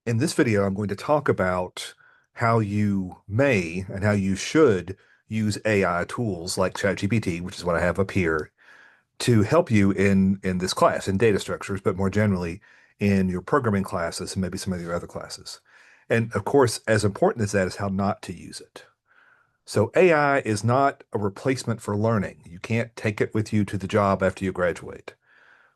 In this video, I'm going to talk about how you may and how you should use AI tools like ChatGPT, which is what I have up here, to help you in this class, in data structures, but more generally in your programming classes and maybe some of your other classes. And of course, as important as that is how not to use it. So AI is not a replacement for learning. You can't take it with you to the job after you graduate.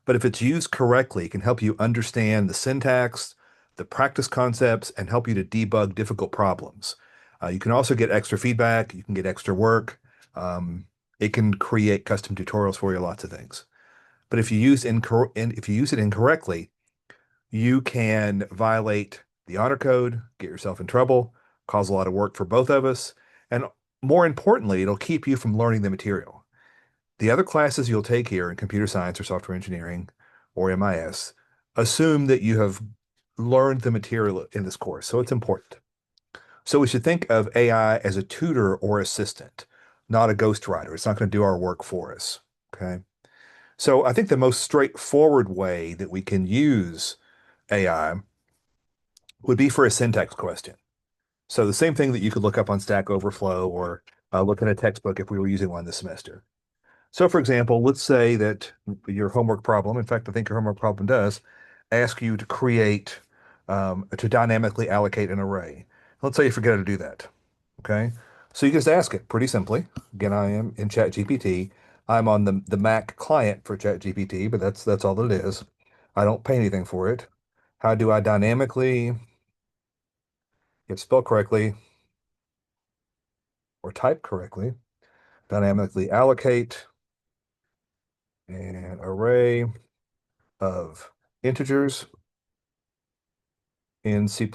But if it's used correctly, it can help you understand the syntax, the practice concepts, and help you to debug difficult problems. You can also get extra feedback. You can get extra work. Um, it can create custom tutorials for you, lots of things. But if you use it incorrectly, you can violate the honor code, get yourself in trouble, cause a lot of work for both of us, and more importantly, it'll keep you from learning the material. The other classes you'll take here in computer science or software engineering or MIS assume that you have learned the material in this course, so it's important. So we should think of AI as a tutor or assistant, not a ghostwriter. It's not going to do our work for us. Okay. So I think the most straightforward way that we can use AI would be for a syntax question. So the same thing that you could look up on Stack Overflow or look in a textbook if we were using one this semester. So, for example, let's say that your homework problem, in fact, I think your homework problem does ask you to to dynamically allocate an array. Let's say you forget how to do that. Okay. So you just ask it pretty simply. Again, I am in ChatGPT. I'm on the Mac client for ChatGPT, but that's all that it is. I don't pay anything for it. How do I dynamically, get spelled correctly or type correctly, dynamically allocate an array of integers in C++.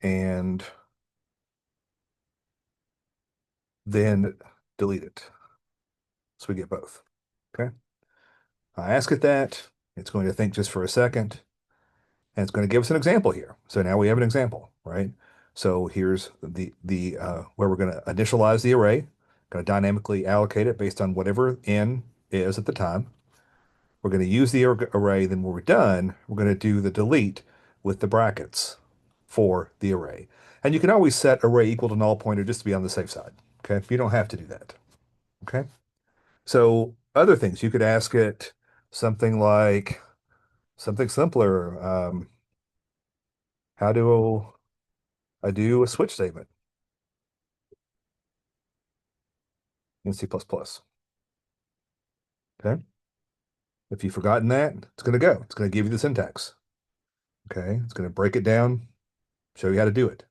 And then delete it. So we get both. Okay. I ask it that. It's going to think just for a second, and it's going to give us an example here. So now we have an example, right? So here's the where we're going to initialize the array, going to dynamically allocate it based on whatever n is at the time. We're going to use the array. Then when we're done, we're going to do the delete with the brackets for the array. And you can always set array equal to null pointer just to be on the safe side. Okay. You don't have to do that. Okay. So other things, you could ask it something like something simpler. How do I do a switch statement in C++? Okay. If you've forgotten that, it's going to go. It's going to give you the syntax. Okay. It's going to break it down, show you how to do it.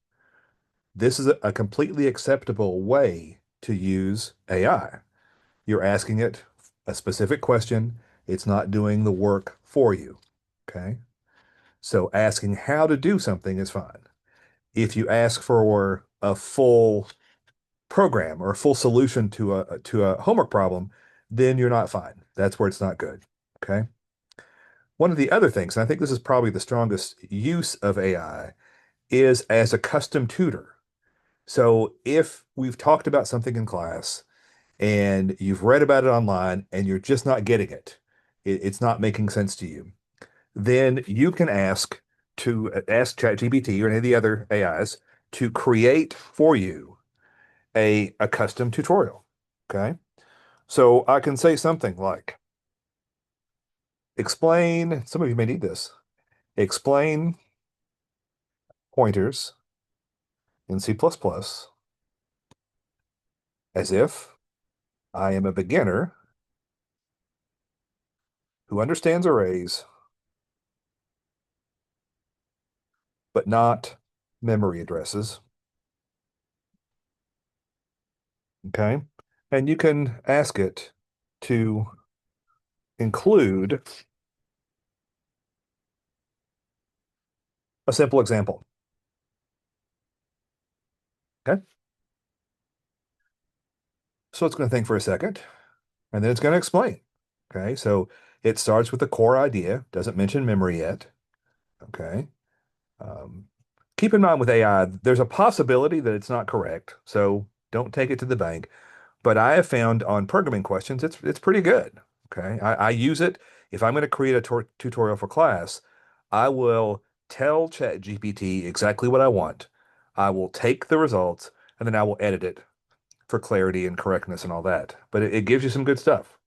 This is a completely acceptable way to use AI. You're asking it a specific question. It's not doing the work for you. Okay. So asking how to do something is fine. If you ask for a full program or a full solution to a homework problem, then you're not fine. That's where it's not good. Okay. One of the other things, and I think this is probably the strongest use of AI, is as a custom tutor. So if we've talked about something in class and you've read about it online and you're just not getting it, it's not making sense to you, then you can ask ChatGPT or any of the other AIs to create for you a custom tutorial. Okay. So I can say something like, explain, some of you may need this, explain pointers in C++ as if I am a beginner who understands arrays, but not memory addresses. Okay. And you can ask it to include a simple example. Okay. So it's going to think for a second and then it's going to explain. Okay. So it starts with the core idea, doesn't mention memory yet. Okay. Um, Keep in mind with AI, there's a possibility that it's not correct. So don't take it to the bank. But I have found on programming questions, it's pretty good. Okay. I use it. If I'm going to create a tutorial for class, I will tell ChatGPT exactly what I want. I will take the results and then I will edit it for clarity and correctness and all that. But it gives you some good stuff.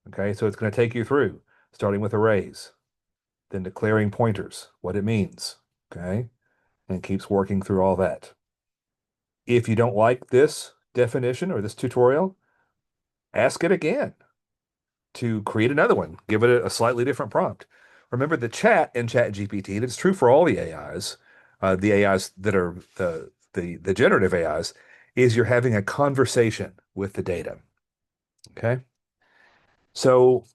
Okay. So it's going to take you through starting with arrays, then declaring pointers, what it means. Okay. And keeps working through all that. If you don't like this definition or this tutorial, ask it again to create another one. Give it a slightly different prompt. Remember the chat in ChatGPT, and it's true for all the AIs that are the generative AIs, is you're having a conversation with the data. Okay. So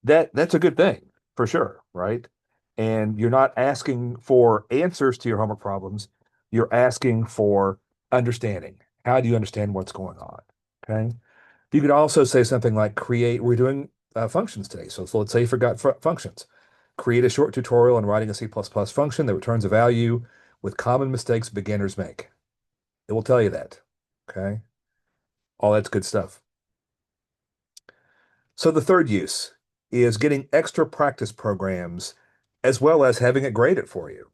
that's a good thing for sure, right? And you're not asking for answers to your homework problems. You're asking for understanding. How do you understand what's going on? Okay. You could also say something like create, we're doing functions today. So let's say you forgot functions. Create a short tutorial on writing a C++ function that returns a value with common mistakes beginners make. It will tell you that. Okay. All that's good stuff. So the third use is getting extra practice programs as well as having it graded for you.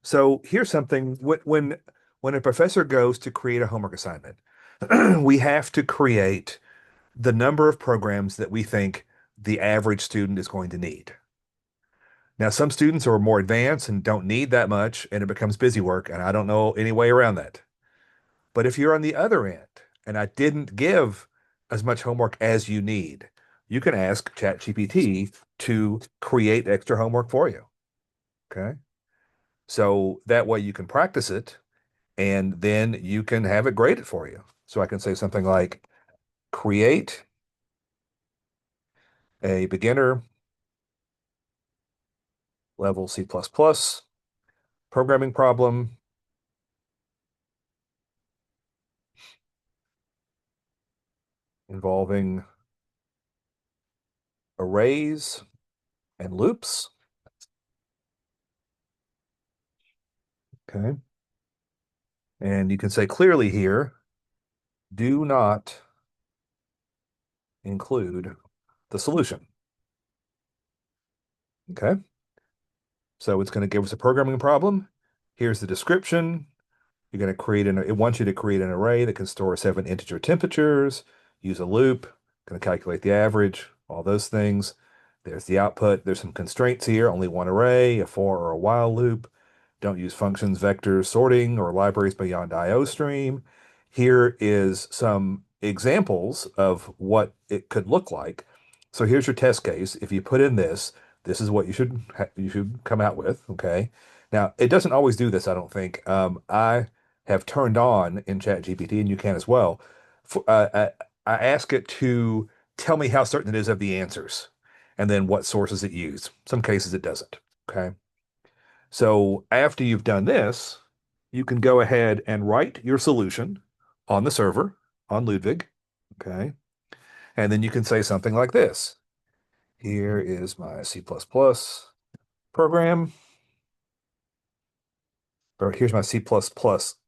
So here's something when a professor goes to create a homework assignment, we have to create the number of programs that we think the average student is going to need. Now, some students are more advanced and don't need that much, and it becomes busy work, and I don't know any way around that. But if you're on the other end and I didn't give as much homework as you need, you can ask ChatGPT to create extra homework for you. Okay. So that way you can practice it and then you can have it graded for you. So I can say something like create a beginner level C++ programming problem involving arrays and loops. Okay. And you can say clearly here, do not include the solution. Okay. So it's going to give us a programming problem. Here's the description. You're going to it wants you to create an array that can store 7 integer temperatures, use a loop, going to calculate the average, all those things. There's the output. There's some constraints here, only one array, a for or a while loop. Don't use functions, vectors, sorting, or libraries beyond IOStream. Here is some examples of what it could look like. So here's your test case. If you put in this is what you should come out with. Okay. Now it doesn't always do this, I don't think. I have turned on in ChatGPT, and you can as well. I ask it to tell me how certain it is of the answers, and then what sources it used. Some cases it doesn't. Okay. So after you've done this, you can go ahead and write your solution on the server on Ludwig. Okay. And then you can say something like this. Here is my C++ program, or here's my C++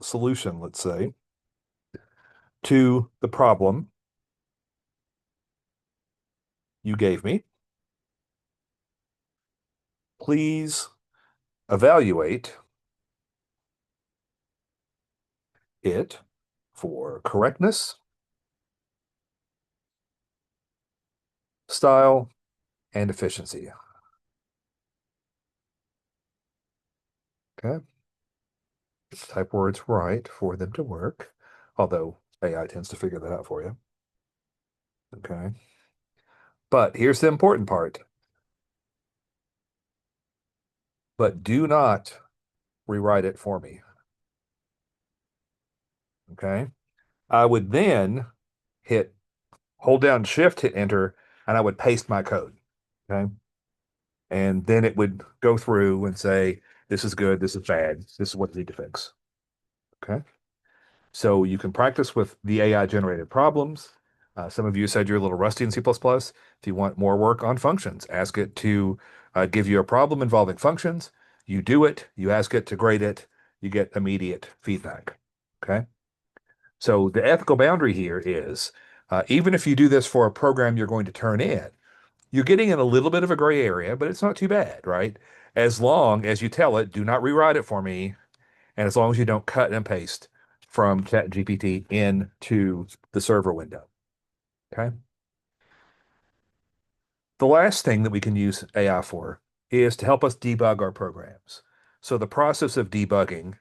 solution, let's say, to the problem you gave me. Please evaluate it for correctness, style, and efficiency. Okay. Type words right for them to work, although AI tends to figure that out for you. Okay. But here's the important part. But do not rewrite it for me. Okay. I would then hit hold down shift, hit enter, and I would paste my code. Okay. And then it would go through and say, this is good, this is bad, this is what you need to fix. Okay. So you can practice with the AI generated problems. Some of you said you're a little rusty in C++. If you want more work on functions, ask it to give you a problem involving functions. You do it, you ask it to grade it, you get immediate feedback. Okay. So the ethical boundary here is even if you do this for a program you're going to turn in, you're getting in a little bit of a gray area, but it's not too bad, right? As long as you tell it, do not rewrite it for me, and as long as you don't cut and paste from ChatGPT into the server window. Okay. The last thing that we can use AI for is to help us debug our programs. So the process of debugging,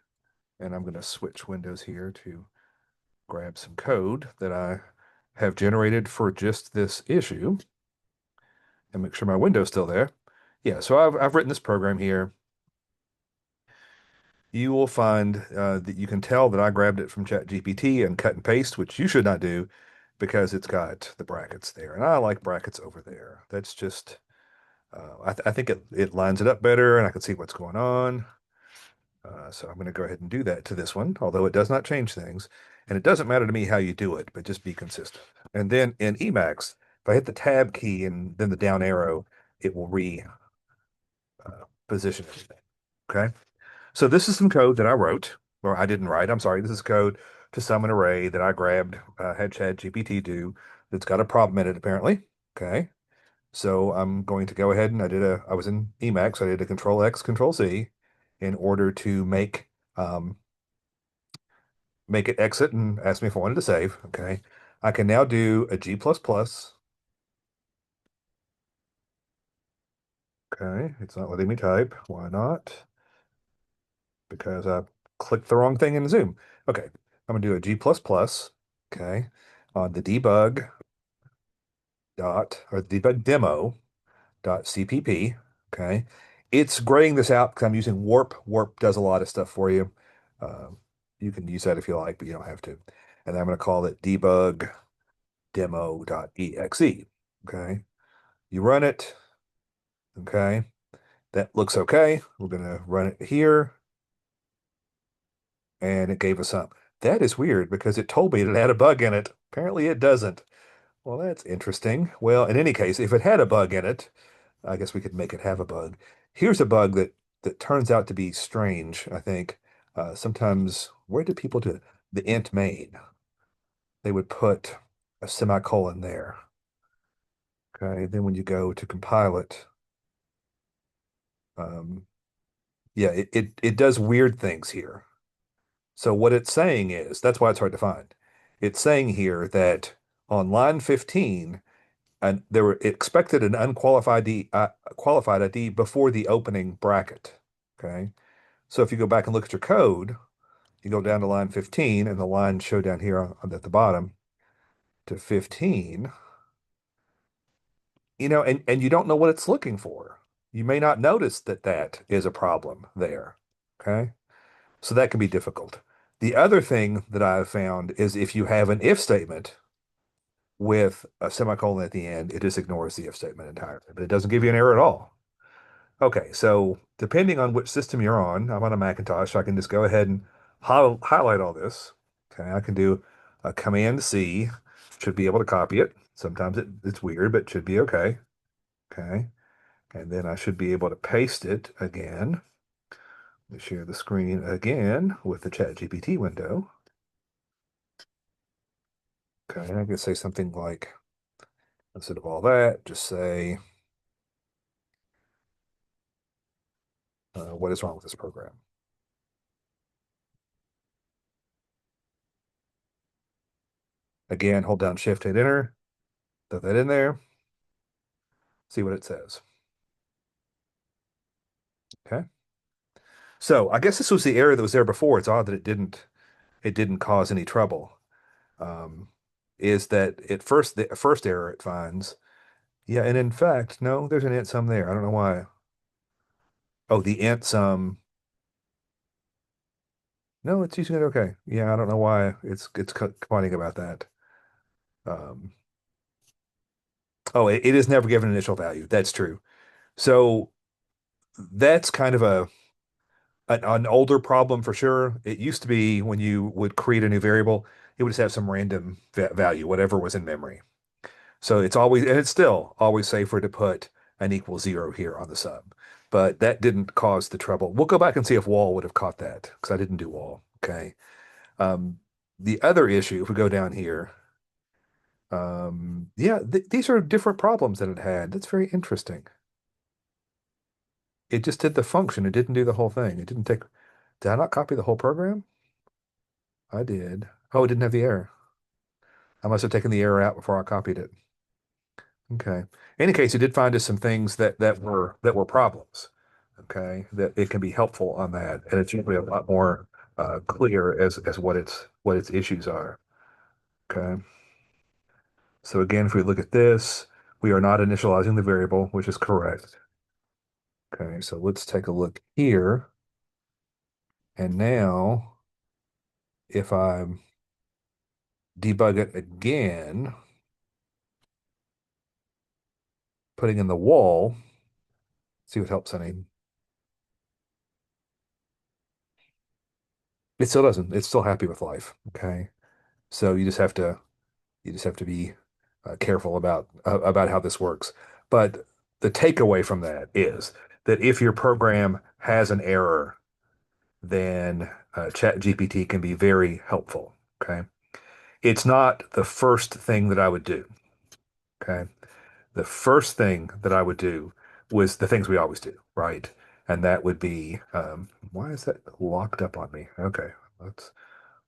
and I'm going to switch windows here to grab some code that I have generated for just this issue and make sure my window's still there. Yeah, so I've written this program here. You will find that you can tell that I grabbed it from ChatGPT and cut and paste, which you should not do because it's got the brackets there. And I like brackets over there. That's just, I think it lines it up better and I can see what's going on. So I'm going to go ahead and do that to this one, although it does not change things. And it doesn't matter to me how you do it, but just be consistent. And then in Emacs, if I hit the tab key and then the down arrow, it will position everything. Okay. So this is some code that I wrote, or I didn't write. I'm sorry. This is code to sum an array that I grabbed, had ChatGPT do that's got a problem in it apparently. Okay. So I'm going to go ahead and I was in Emacs. I did a Control X, Control C in order to make it exit and ask me if I wanted to save. Okay. I can now do a G++. Okay. It's not letting me type. Why not? Because I clicked the wrong thing in Zoom. Okay. I'm going to do a G++. Okay. On the debug demo dot CPP. Okay. It's graying this out because I'm using Warp. Warp does a lot of stuff for you. Um, you can use that if you like, but you don't have to. And I'm going to call it debug demo.exe. Okay. You run it. Okay. That looks okay. We're going to run it here. And it gave us some. That is weird because it told me it had a bug in it. Apparently it doesn't. Well, that's interesting. Well, in any case, if it had a bug in it, I guess we could make it have a bug. Here's a bug that turns out to be strange, I think. Sometimes, where do people do it? The int main? They would put a semicolon there. Okay, then when you go to compile it, um, yeah, it does weird things here. So what it's saying is, that's why it's hard to find. It's saying here that on line 15, and they were expected an qualified ID before the opening bracket. Okay. So if you go back and look at your code, you go down to line 15 and the lines show down here at the bottom to 15, and you don't know what it's looking for. You may not notice that that is a problem there. Okay. So that can be difficult. The other thing that I've found is if you have an if statement with a semicolon at the end, it just ignores the if statement entirely, but it doesn't give you an error at all. Okay, so depending on which system you're on, I'm on a Macintosh, so I can just go ahead and highlight all this. Okay, I can do a Command C, should be able to copy it. Sometimes it's weird, but it should be okay. Okay, and then I should be able to paste it again. Let me share the screen again with the ChatGPT window. Okay, I can say something like, instead of all that, just say, what is wrong with this program? Again, hold down Shift, hit Enter, throw that in there, see what it says. Okay. So I guess this was the error that was there before. It's odd that it didn't cause any trouble. Um, is that the first error it finds? Yeah, and in fact, no, there's an int sum there. I don't know why. Oh, the int sum. No, it's using it okay. Yeah, I don't know why it's complaining about that. Um, oh, it is never given an initial value. That's true. So that's kind of an older problem for sure. It used to be when you would create a new variable, it would just have some random value, whatever was in memory. So it's always, and it's still always safer to put an equal zero here on the sub. But that didn't cause the trouble. We'll go back and see if wall would have caught that because I didn't do wall. Okay. Um, the other issue, if we go down here, yeah, th these are different problems that it had. That's very interesting. It just did the function. It didn't do the whole thing. It didn't take. Did I not copy the whole program? I did. Oh, it didn't have the error. I must have taken the error out before I copied it. Okay. In any case, it did find us some things that were problems. Okay, that it can be helpful on that, and it's usually a lot more clear as what its issues are. Okay. So again, if we look at this, we are not initializing the variable, which is correct. Okay, so let's take a look here. And now, if I debug it again, putting in the wall, see what helps any. It still doesn't. It's still happy with life. Okay. So you just have to be careful about how this works. But the takeaway from that is that if your program has an error, then ChatGPT can be very helpful. Okay. It's not the first thing that I would do. Okay. The first thing that I would do was the things we always do, right? And that would be, why is that locked up on me? Okay.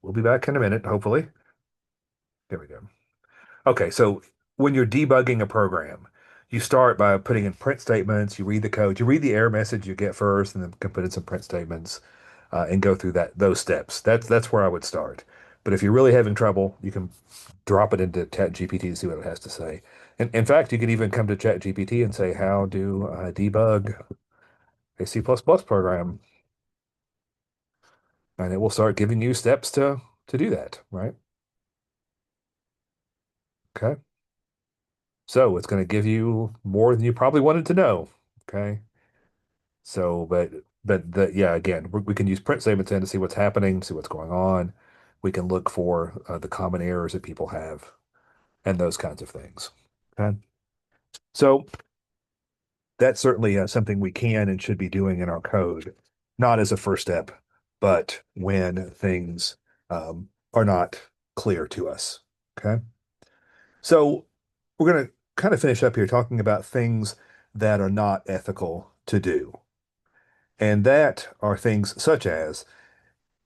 We'll be back in a minute, hopefully. There we go. Okay, so when you're debugging a program, you start by putting in print statements, you read the code, you read the error message you get first, and then can put in some print statements and go through those steps. That's where I would start. But if you're really having trouble, you can drop it into ChatGPT to see what it has to say. And in fact, you could even come to ChatGPT and say, "How do I debug a C++ program?" And it will start giving you steps to do that, right? Okay. So it's going to give you more than you probably wanted to know. Okay. So, yeah, again, we can use print statements in to see what's happening, see what's going on. We can look for the common errors that people have and those kinds of things. Okay. So that's certainly something we can and should be doing in our code, not as a first step, but when things are not clear to us. Okay. So we're going to kind of finish up here talking about things that are not ethical to do. And that are things such as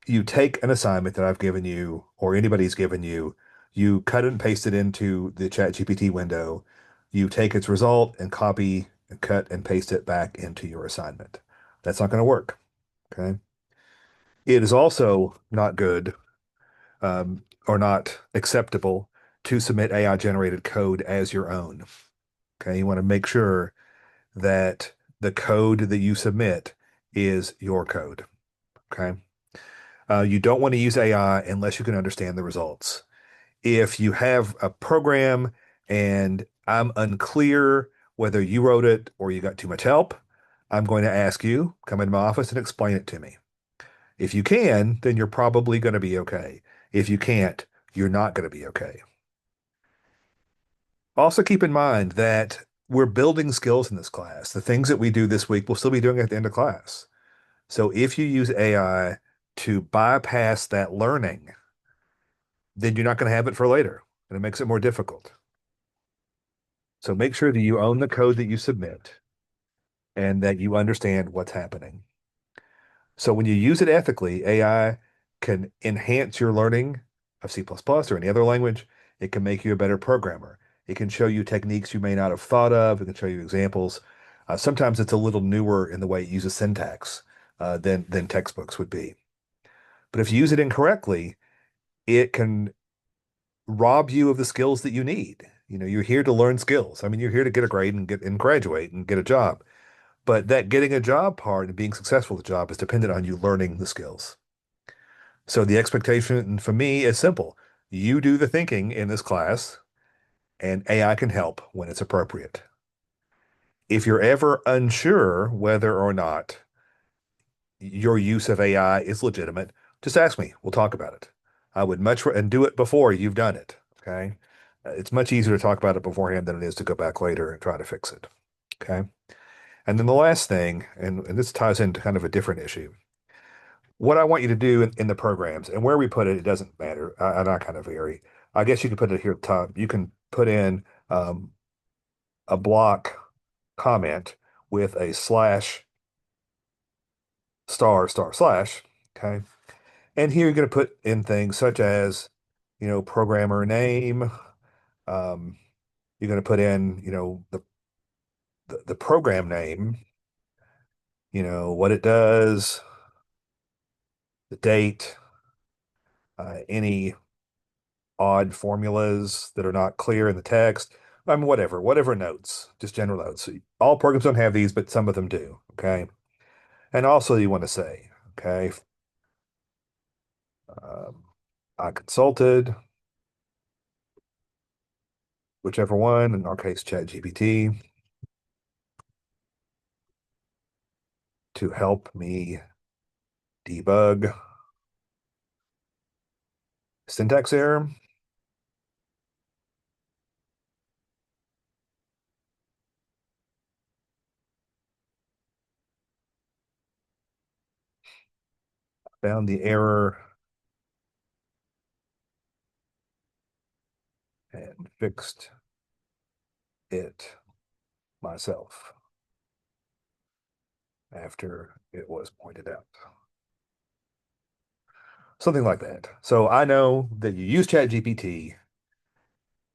you take an assignment that I've given you or anybody's given you, you cut it and paste it into the ChatGPT window, you take its result and copy and cut and paste it back into your assignment. That's not going to work. Okay. It is also not good or not acceptable to submit AI generated code as your own. Okay. You want to make sure that the code that you submit is your code. Okay. You don't want to use AI unless you can understand the results. If you have a program and I'm unclear whether you wrote it or you got too much help, I'm going to ask you, come into my office and explain it to me. If you can, then you're probably going to be okay. If you can't, you're not going to be okay. Also, keep in mind that we're building skills in this class. The things that we do this week, we'll still be doing at the end of class. So if you use AI to bypass that learning, then you're not going to have it for later, and it makes it more difficult. So make sure that you own the code that you submit and that you understand what's happening. So when you use it ethically, AI can enhance your learning of C++ plus plus or any other language. It can make you a better programmer. It can show you techniques you may not have thought of. It can show you examples. Sometimes it's a little newer in the way it uses syntax than textbooks would be. But if you use it incorrectly, it can rob you of the skills that you need. You're here to learn skills. I mean, you're here to get a grade and graduate and get a job. But that getting a job part and being successful at the job is dependent on you learning the skills. So the expectation for me is simple. You do the thinking in this class, and AI can help when it's appropriate. If you're ever unsure whether or not your use of AI is legitimate, just ask me. We'll talk about it. I would and do it before you've done it. Okay. It's much easier to talk about it beforehand than it is to go back later and try to fix it. Okay. And then the last thing, and this ties into kind of a different issue. what I want you to do in the programs and where we put it, it doesn't matter. And I kind of vary. I guess you can put it here at the top. You can put in a block comment with a slash star star slash. Okay. And here you're going to put in things such as, programmer name. Um, you're going to put in, the program name, what it does, the date, any odd formulas that are not clear in the text. I mean, whatever notes, just general notes. All programs don't have these, but some of them do. Okay. And also you want to say, okay, um, I consulted whichever one, in our case, ChatGPT, to help me debug syntax error. Found the error and fixed it myself after it was pointed out. Something like that. So I know that you use ChatGPT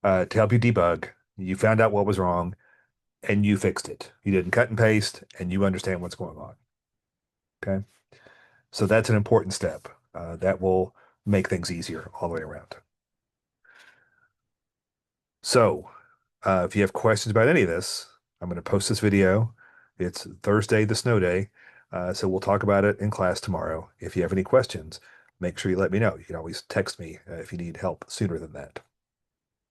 to help you debug. You found out what was wrong and you fixed it. You didn't cut and paste and you understand what's going on. Okay. So that's an important step. That will make things easier all the way around. So if you have questions about any of this, I'm going to post this video. It's Thursday, the snow day. So we'll talk about it in class tomorrow. If you have any questions, make sure you let me know. You can always text me if you need help sooner than that.